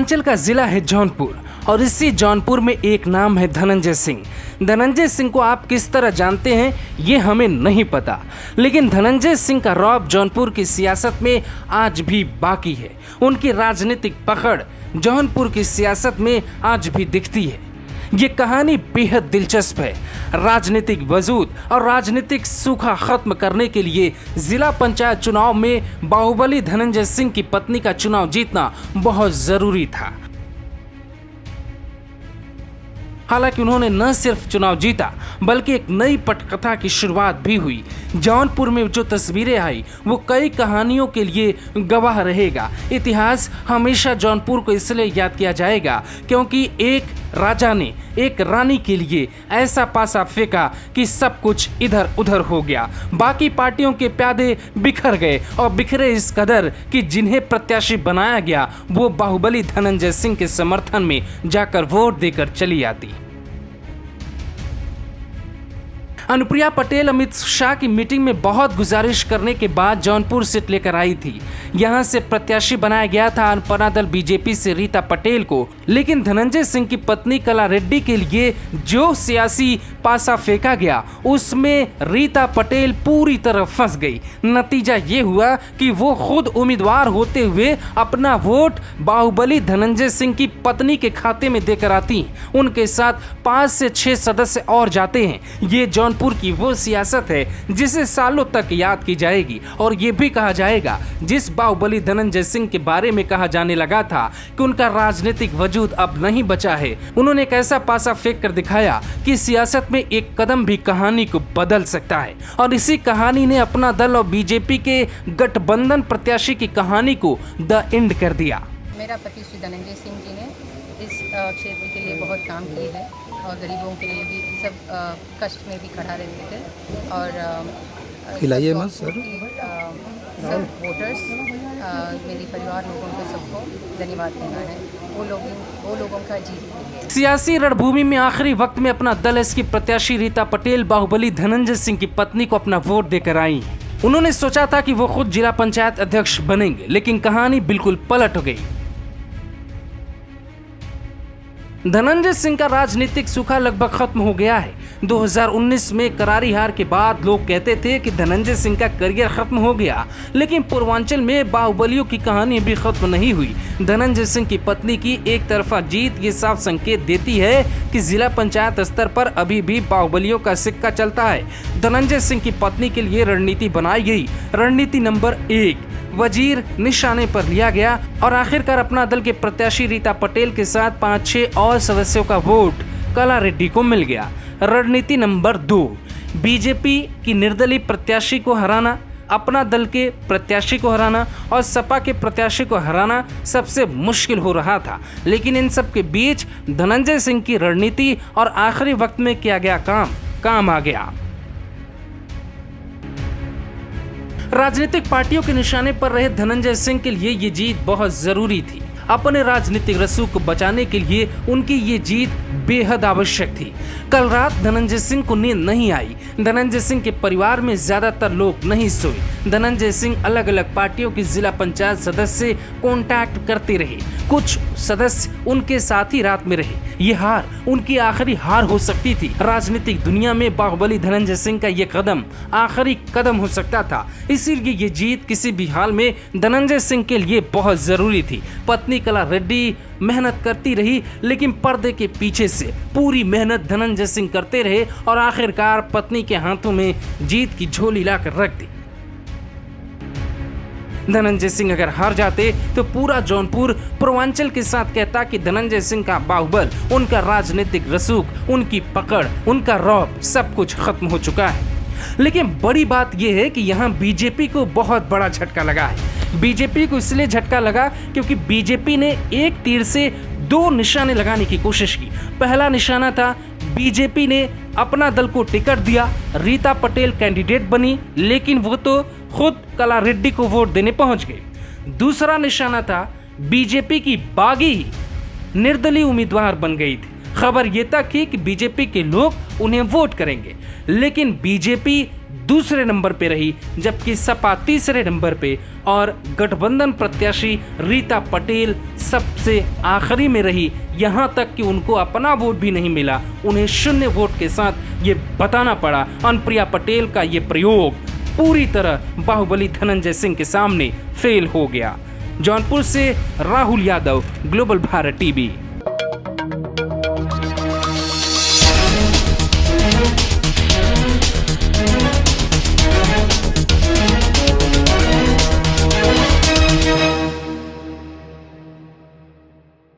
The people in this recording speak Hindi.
पूर्वांचल का जिला है जौनपुर और इसी जौनपुर में एक नाम है धनंजय सिंह। धनंजय सिंह को आप किस तरह जानते हैं ये हमें नहीं पता, लेकिन धनंजय सिंह का रौब जौनपुर की सियासत में आज भी बाकी है। उनकी राजनीतिक पकड़ जौनपुर की सियासत में आज भी दिखती है। ये कहानी बेहद दिलचस्प है। राजनीतिक वजूद और राजनीतिक सूखा खत्म करने के लिए जिला पंचायत चुनाव में बाहुबली धनंजय सिंह की पत्नी का चुनाव जीतना बहुत जरूरी था। हालांकि उन्होंने न सिर्फ चुनाव जीता बल्कि एक नई पटकथा की शुरुआत भी हुई। जौनपुर में जो तस्वीरें आई वो कई कहानियों के लिए गवाह रहेगा। इतिहास हमेशा जौनपुर को इसलिए याद किया जाएगा क्योंकि एक राजा ने एक रानी के लिए ऐसा पासा फेंका कि सब कुछ इधर उधर हो गया। बाकी पार्टियों के प्यादे बिखर गए और बिखरे इस कदर कि जिन्हें प्रत्याशी बनाया गया वो बाहुबली धनंजय सिंह के समर्थन में जाकर वोट देकर चली आती। अनुप्रिया पटेल अमित शाह की मीटिंग में बहुत गुजारिश करने के बाद जौनपुर सीट लेकर आई थी। यहां से प्रत्याशी बनाया गया था अपना दल बीजेपी से रीता पटेल को, लेकिन धनंजय सिंह की पत्नी कला रेड्डी के लिए जो सियासी पासा फेंका गया उसमें रीता पटेल पूरी तरह फंस गई। नतीजा ये हुआ कि वो खुद उम्मीदवार होते हुए अपना वोट बाहुबली धनंजय सिंह की पत्नी के खाते में देकर आती। उनके साथ 5 से 6 सदस्य और जाते हैं। ये जौनपुर की वो सियासत है जिसे सालों तक याद की जाएगी। और ये भी कहा जाएगा, जिस बाहुबली धनंजय सिंह के बारे में कहा जाने लगा था कि उनका राजनीतिक वजूद अब नहीं बचा है, उन्होंने एक ऐसा पासा फेंक कर दिखाया कि सियासत में एक कदम भी कहानी को बदल सकता है। और इसी कहानी ने अपना दल और बीजेपी के गठबंधन प्रत्याशी की कहानी को द एंड कर दिया। मेरा पति श्री धनंजय सिंह जी ने इस क्षेत्र के लिए बहुत काम किए हैं और गरीबों के लिए भी सब कष्ट में भी खड़ा रहते थे। और खिलाइए मत सर। सब वोटर्स मेरे परिवार लोगों को सबको धन्यवाद देना है। वो लोगों का जीत। सियासी रणभूमि में आखिरी वक्त में अपना दल इसकी प्रत्याशी रीता पटेल बाहुबली धनंजय सिंह की पत्नी को अपना वोट देकर आई। उन्होंने सोचा था कि वो खुद जिला पंचायत अध्यक्ष बनेंगे, लेकिन कहानी बिल्कुल पलट गई। धनंजय सिंह का राजनीतिक सूखा लगभग खत्म हो गया है। 2019 में करारी हार के बाद लोग कहते थे कि धनंजय सिंह का करियर खत्म हो गया, लेकिन पूर्वांचल में बाहुबलियों की कहानी भी खत्म नहीं हुई। धनंजय सिंह की पत्नी की एक तरफा जीत ये साफ संकेत देती है कि जिला पंचायत स्तर पर अभी भी बाहुबलियों का सिक्का चलता है। धनंजय सिंह की पत्नी के लिए रणनीति बनाई गई। रणनीति नंबर 1, वजीर निशाने पर लिया गया और आखिरकार अपना दल के प्रत्याशी रीता पटेल के साथ 5-6 और सदस्यों का वोट कला रेड्डी को मिल गया। रणनीति नंबर 2, बीजेपी की निर्दलीय प्रत्याशी को हराना, अपना दल के प्रत्याशी को हराना और सपा के प्रत्याशी को हराना सबसे मुश्किल हो रहा था। लेकिन इन सब के बीच धनंजय सिंह की रणनीति और आखिरी वक्त में किया गया काम आ गया। राजनीतिक पार्टियों के निशाने पर रहे धनंजय सिंह के लिए ये जीत बहुत जरूरी थी। अपने राजनीतिक रसूख को बचाने के लिए उनकी ये जीत बेहद आवश्यक थी। कल रात धनंजय सिंह को नींद नहीं आई। धनंजय सिंह के परिवार में ज्यादातर लोग नहीं सोए। धनंजय सिंह अलग अलग पार्टियों की जिला पंचायत सदस्य कांटेक्ट करते रहे। कुछ सदस्य उनके साथ ही रात में रहे। ये हार उनकी आखिरी हार हो सकती थी। राजनीतिक दुनिया में बाहुबली धनंजय सिंह का ये कदम आखिरी कदम हो सकता था। इसीलिए ये जीत किसी भी हाल में धनंजय सिंह के लिए बहुत जरूरी थी। पत्नी कला रेड्डी मेहनत करती रही, लेकिन पर्दे के पीछे से पूरी मेहनत धनंजय सिंह करते रहे और आखिरकार पत्नी के हाथों में जीत की झोली लाकर रख दी। धनंजय सिंह अगर हार जाते तो पूरा जौनपुर पूर्वांचल के साथ कहता कि धनंजय सिंह का बाहुबल, उनका राजनीतिक रसूख, उनकी पकड़, उनका रौब सब कुछ खत्म हो चुका है। लेकिन बड़ी बात यह है कि यहाँ बीजेपी को बहुत बड़ा झटका लगा है। बीजेपी को इसलिए झटका लगा क्योंकि बीजेपी ने एक तीर से 2 निशाने लगाने की कोशिश की। पहला निशाना था बीजेपी ने अपना दल को टिकट दिया, रीता पटेल कैंडिडेट बनी, लेकिन वो तो खुद कला रेड्डी को वोट देने पहुंच गए। दूसरा निशाना था बीजेपी की बागी निर्दलीय उम्मीदवार बन गई थी। खबर ये तक थी कि बीजेपी के लोग उन्हें वोट करेंगे, लेकिन बीजेपी दूसरे नंबर पे रही, जबकि सपा तीसरे नंबर पे और गठबंधन प्रत्याशी रीता पटेल सबसे आखिरी में रही। यहां तक कि उनको अपना वोट भी नहीं मिला, उन्हें शून्य वोट के साथ ये बताना पड़ा। अनुप्रिया पटेल का ये प्रयोग पूरी तरह बाहुबली धनंजय सिंह के सामने फेल हो गया। जौनपुर से राहुल यादव, ग्लोबल भारत टीवी।